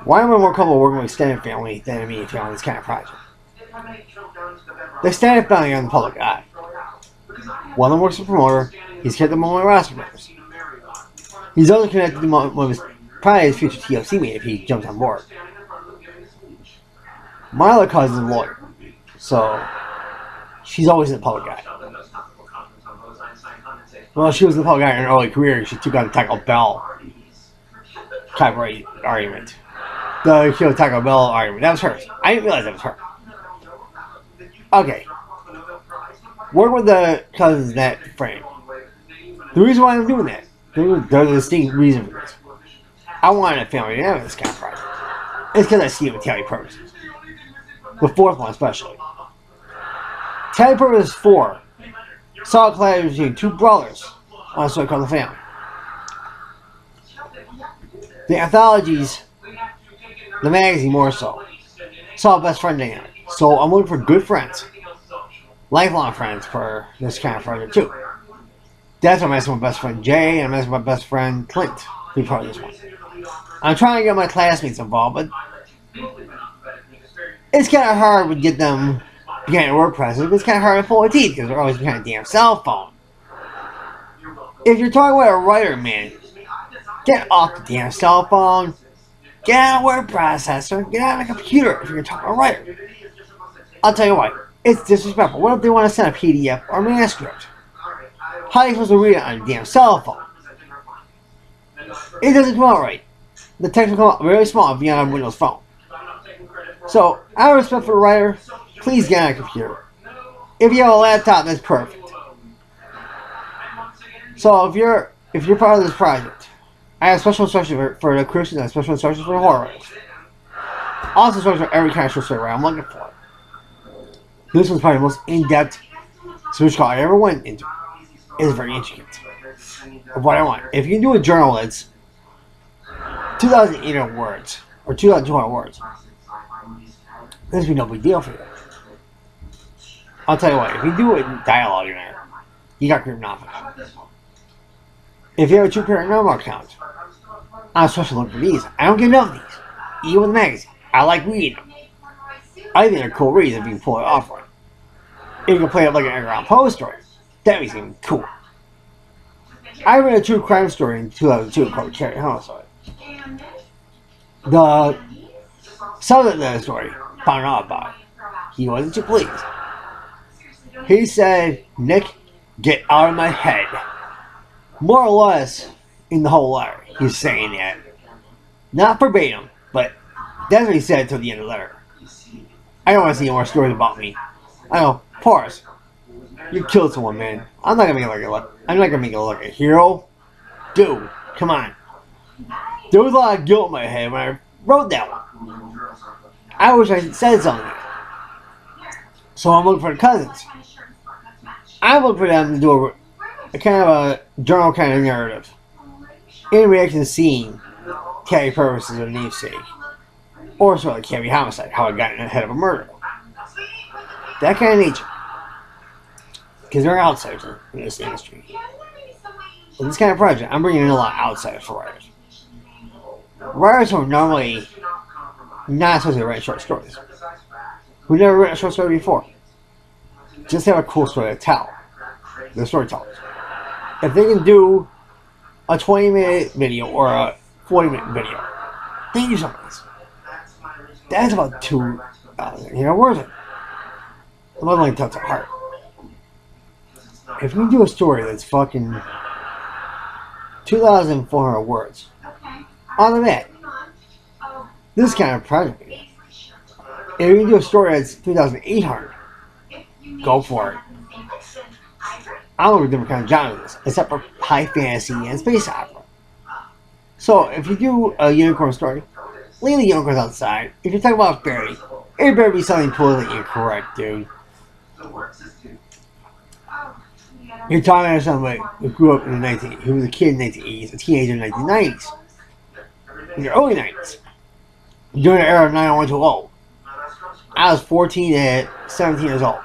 Why am I more comfortable working with extended family than immediate family in this kind of project? The extended family are in the public eye. One of them works as a promoter. He's kept them on my roster members. He's also connected to one of his, probably his future TLC mate if he jumps on board. My other cousin's a lawyer, so she's always in the public eye. Well, she was in the public eye in her early career. She took on the Taco Bell copyright argument. The Taco Bell argument. That was hers. I didn't realize that was her. Okay. Work with the cousins in that frame. The reason why I'm doing that, there's a distinct reason for this. I wanted a family to have this kind of project. It's because I see it with Tally purposes. The fourth one especially. Tally Purpose 4 saw a collaboration between two brothers on a story called The Family. The anthologies, the magazine more so, saw a best friend dynamic. So I'm looking for good friends, lifelong friends for this kind of project too. That's why I'm asking my best friend Jay and I'm asking my best friend Clint to be part of this one. I'm trying to get my classmates involved, but it's kind of hard to get them behind a WordPress. It's kind of hard to pull their teeth because they're always behind a damn cell phone. If you're talking about a writer, man, get off the damn cell phone. Get out of a word processor. Get out of a computer if you're talking about a writer. I'll tell you what. It's disrespectful. What if they want to send a PDF or manuscript? How are you supposed to read it on a damn cell phone? It doesn't come out right. The text will come out very small if you're on a Windows phone. So, out of respect for the writer, please get on a computer. If you have a laptop, that's perfect. So, if you're part of this project, I have special instructions for the Christians and special instructions for the horror writers. Also, instructions for every kind of short story writer I'm looking for. This was probably the most in-depth switch call I ever went into. It's very intricate of what I want. If you can do a journal that's 2,800 words or 2,200 words, this would be no big deal for you. I'll tell you what, if you do it in dialogue in there, you got creative nonfiction. If you have a true paranormal account, I'm especially looking for these. I don't get enough of these. Even with the magazine. I like reading them. I think they're cool reads if you can pull it off right. If you can play it like an underground post story, that makes it cool. I read a true crime story in 2002 called Carrie Homicide. The subject of the story found out about it. He wasn't too pleased. He said, "Nick, get out of my head." More or less, in the whole letter, he's saying that. Not verbatim, but that's what he said until the end of the letter. I don't want to see any more stories about me. I know, pause. You killed someone, man. I'm not gonna make it look like a hero. Dude, come on. There was a lot of guilt in my head when I wrote that one. I wish I had said something. So I'm looking for the cousins. I'm looking for them to do a kind of a journal kind of narrative. In reaction to seeing Carrie Purposes of namesake. Or sort of like Carrie Homicide, how I got in the head of a murder. That kind of nature. Because they're outsiders in this industry. With this kind of project, I'm bringing in a lot of outsiders for writers. Writers who are normally not supposed to write short stories. Who've never written a short story before. Just have a cool story to tell. They're storytellers. If they can do a 20-minute video or a 40-minute video, they can do something like this. That's about 2,000 words. I'm not going to touch the heart. If you do a story that's fucking 2,400 words on the net, this kind of project. If you do a story that's 3,800, go for it. I don't know what different kind of genre this, except for high fantasy and space opera. So if you do a unicorn story, leave the unicorns outside. If you're talking about a fairy, it better be something politically incorrect, dude. You're talking to somebody who grew up in the who was a kid in the 1980s, a teenager in the 1990s, in the early 90s, during the era of 90120. I was 14 and 17 years old.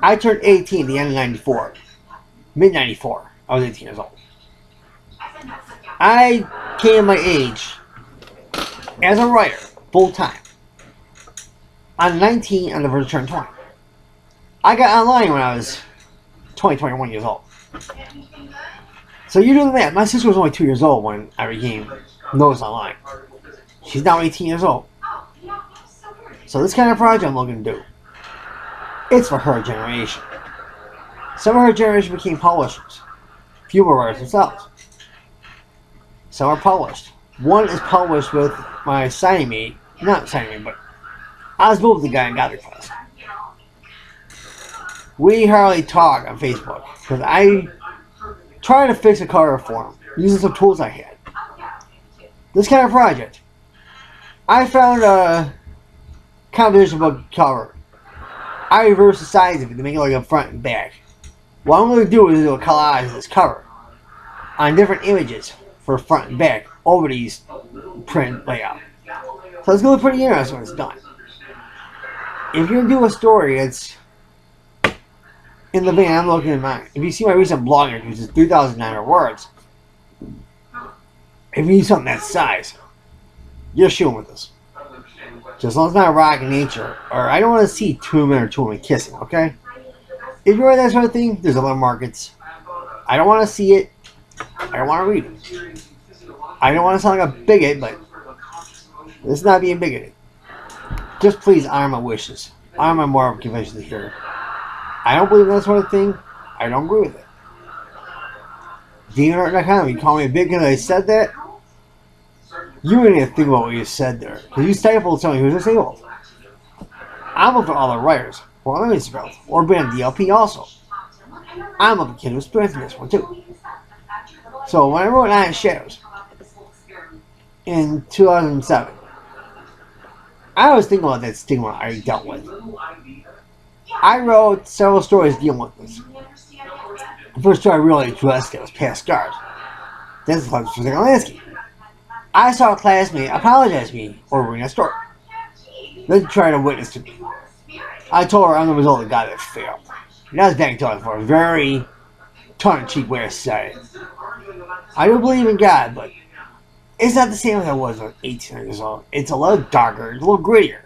I turned 18 at the end of 94. Mid 94, I was 18 years old. I came to my age as a writer, full time. I'm 19 on the verge of turning 20. I got online when I was 21 years old. So you do the math. My sister was only 2 years old when I became Notice Online. She's now 18 years old. So this kind of project I'm looking to do, it's for her generation. Some of her generation became publishers. Few were writers themselves. Some are published. One is published with my signing mate, not signing mate, but I was moved with the guy in Godly Class. We hardly talk on Facebook because I tried to fix a cover for him using some tools I had. This kind of project, I found a composition book cover. I reversed the sides of it to make it like a front and back. What I'm going to do is do a collage of this cover on different images for front and back over these print layout. So it's going to be pretty interesting when it's done. If you're going to do a story, it's in the vein I'm looking at mine. If you see my recent blog, which is 3,900 words, if you need something that size, you're shooting with this. Just as long as it's not rock in nature, or I don't want to see two men or two women kissing, okay? If you're that sort of thing, there's other markets. I don't want to see it. I don't want to read it. I don't want to sound like a bigot, but this is not being bigoted. Just please honor my wishes. Honor my moral convictions here. I don't believe in that sort of thing. I don't agree with it. DeanArt.com, you call me a bigot because I said that? You really need to think about what you said there. Because you stifled someone who's disabled. I'm up for all the writers, or other Instagram, or band DLP also. I'm up a kid who's experiencing this one too. So when I wrote Iron Shadows in 2007, I was thinking about that stigma I dealt with. I wrote several stories dealing with this. The first story I really addressed it was Past Scars. This is like Nickolaus. I saw a classmate apologize to me for reading a story. Then try to witness to me. I told her I'm the result of the guy that failed. And that was back in 2004. A very tongue-in-cheek way of saying it. I do believe in God, but it's not the same as I was when I was 18 years old. It's a little darker, it's a little grittier.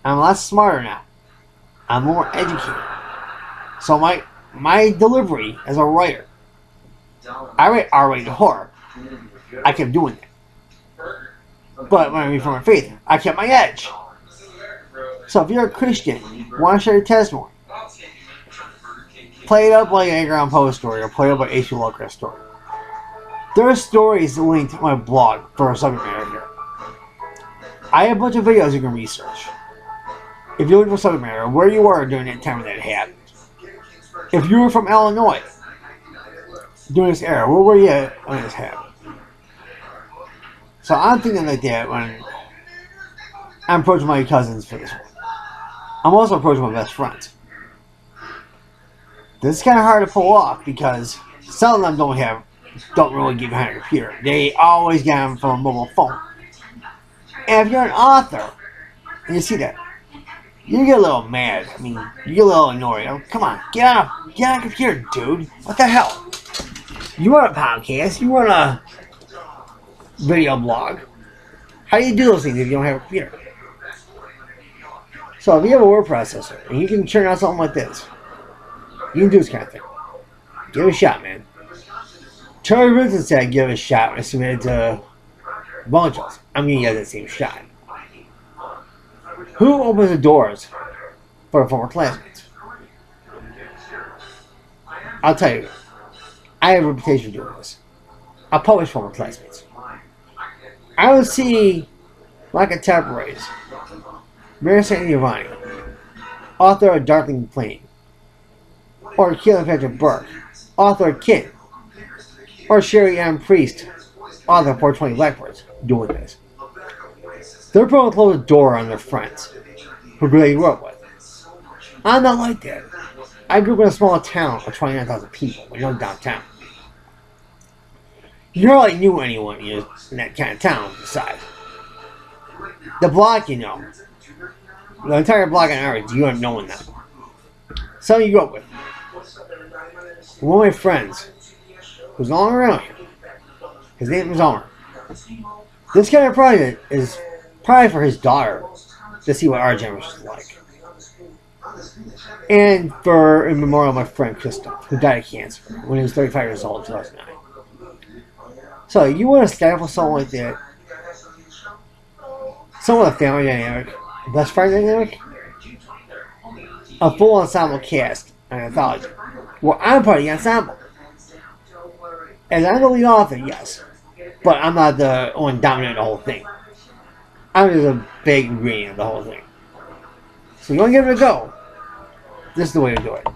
I'm a lot smarter now. I'm more educated. So my delivery as a writer, I write R-rated horror. I kept doing that. But when I read from my faith, I kept my edge. So if you're a Christian, want to share your testimony, play it up like an Edgar Allan Poe story, or play it up like H.P. Lovecraft story. There are stories linked to my blog for a subject matter here. I have a bunch of videos you can research. If you're looking for subject matter, where you were during that time that it happened. If you were from Illinois during this era, where were you at when this happened? So I'm thinking like that when I'm approaching my cousins for this one. I'm also approaching my best friends. This is kind of hard to pull off because some of them don't really get behind a computer. They always get them from a mobile phone. And if you're an author, and you see that, you get a little mad. I mean, you get a little annoyed. Oh, come on, get on a computer, dude. What the hell? You want a podcast? You want a video blog? How do you do those things if you don't have a computer? So if you have a word processor and you can churn out something like this, you can do this kind of thing. Give it a shot, man. Charlie Vincent said give it a shot when I submitted to Bunchels. I'm gonna give that same shot. Who opens the doors for former classmates? I'll tell you. I have a reputation for doing this. I publish former classmates. I would see like a Contemporaries, Mary St. Giovanni, author of Darkling Plain, or Keelan Patrick Burke, author of Kin, or Sherry Ann Priest, author of 420 Blackbirds, doing this. They're probably close the door on their friends who they grew up with. I'm not like that. I grew up in a small town of 29,000 people, you know, downtown. You hardly knew anyone in that kind of town besides. The block, you know. The entire block on average, you don't know them. Some you grew up with. One of my friends, who's no longer around here, his name was Omer. This kind of project is probably for his daughter to see what our generation is like. And for in memorial of my friend Krista, who died of cancer when he was 35 years old in 2009. So you want to Skype with someone like that, someone with a family dynamic, best friend dynamic, a full ensemble cast, an anthology. Well, I'm part of the ensemble. And I'm the lead author, yes. But I'm not the one dominating the whole thing. I'm just a big reading of the whole thing. So you want to give it a go. This is the way to do it.